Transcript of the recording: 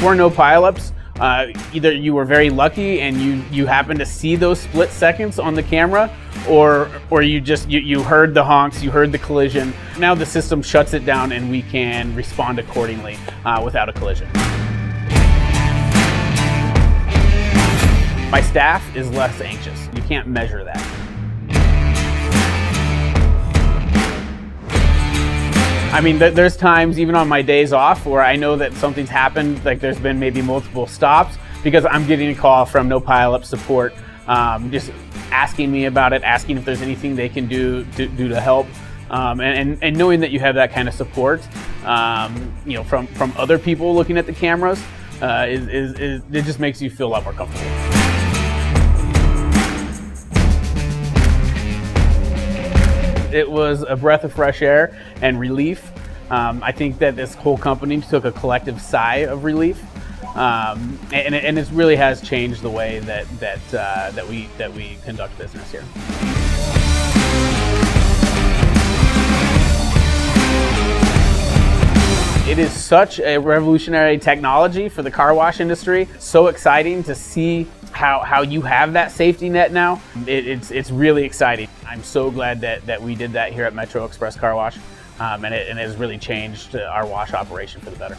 Before NoPileups, either you were very lucky and you happened to see those split seconds on the camera, or you heard the honks, you heard the collision. Now the system shuts it down and we can respond accordingly without a collision. My staff is less anxious. You can't measure that. I mean, there's times even on my days off where I know that something's happened, like there's been maybe multiple stops, because I'm getting a call from NoPileups support, just asking me about it, asking if there's anything they can do to help. And knowing that you have that kind of support, from other people looking at the cameras, it just makes you feel a lot more comfortable. It was a breath of fresh air and relief. I think that this whole company took a collective sigh of relief, and it really has changed the way that we conduct business here. It is such a revolutionary technology for the car wash industry. So exciting to see how you have that safety net now. It's really exciting. I'm so glad that we did that here at Metro Express Car Wash, and it has really changed our wash operation for the better.